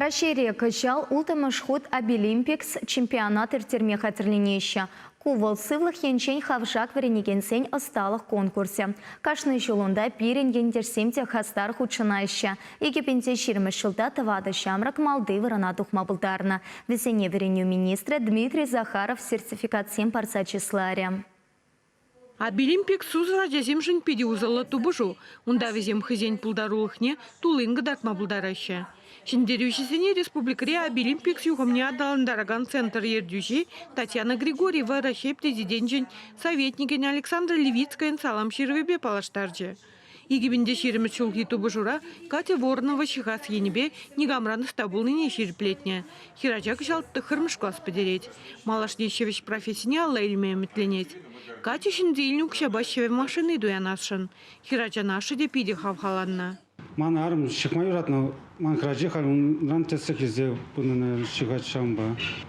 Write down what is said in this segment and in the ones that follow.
Рашерия кычал ултымышхут Обилимпикс чемпионат иртерме хатырленеща. Кувал сывлых янчень хавжак варенегенсень осталых конкурсе. Кашны жолунда пирен ендерсемте хастар худшынайща. Египенте ширмыш жылда тавады шамрак малды варана тухмабылдарна. Весене вереню министра Дмитрий Захаров сертификатсем парса числаря. Обилимпик сузра жеземшін педи узалла тубыжу. Унда везем хызень пулдарулыхне тулынғы дартма пулдараща. Шендерюшесене республикаре Обилимпикс юғымне адаландараган центр ердюши Татьяна Григорьева Рашей президентжен советникен Александра Левицкая салам ширвебе палаштарджи. Егибінде шеріміс шулги тубыжура Катя Воронова шихас енебе негамраны стабулныне шерплетне. Хирачак жалты хырмыш класс подереть. Малашнещевич профессияне алла илме метленеть. Катя шинзейлну кшабащеве машины дуянашын. Хирача наши де пиде хавхаланна. Ман арм шикма юратна, ман храчи халун рантесы кизе bunun şigat şamba.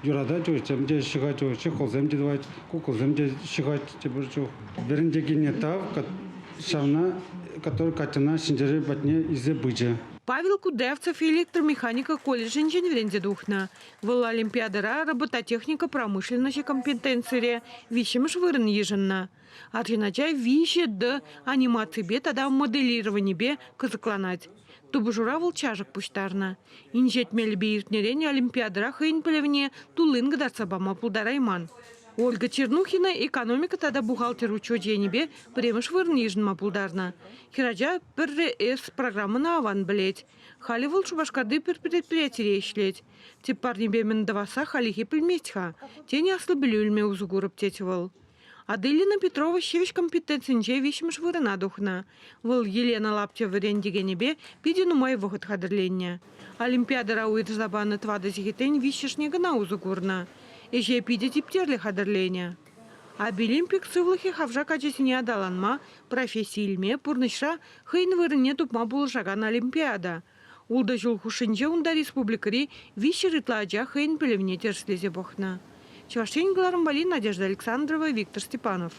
Yurada çoğuştem de şigat çoğuşu kolzem de duvayt, kukolzem de şigat çebur çoğ. Birinci günü tav şavna, который катана шинжере батне изе быджа. Павел Кудевцев, электромеханика колледжа инженеринде духна. Вала олимпиадара робототехника промышленности компетенции вещемш вырын еженна. Арчиначай вище д анимации бе тогда моделирование бе кызыкланать. Тубужура волчажек пуштарна. Инжет мельбе иртнерене олимпиадара хейн плевне тулынга дарцабама пулдарайман. Ольга Чернухина экономика тогда бухгалтер учётенебе премыш вырнижен мапулдарна. Хираджа ПРС программа на аван блеть. Халивал шубашкарды предприятие шлеть. Те парни бемен даваса халихи пельметьха. Те не ослабелюльме узугурып тетивал. Аделина Петрова щевич компетенцинче вишмыш вырына духна. Выл Елена Лаптева рендегенебе пидину май выход хадырленне. Олимпиадара уйрзабаны твада зигетень вишешнега на узугурна. Эже пиде типтерлі хадырлене. Обилимпик сывлыхе хавжа качесіне адаланма, профессийлме пурнышра хейн вырыне тупма булышаган олимпиада. Улда жол хушинче унда республикари виші рытладжа хейн пілевне терслезе бохна. Чеваштен Гларамбали, Надежда Александрова, Виктор Степанов.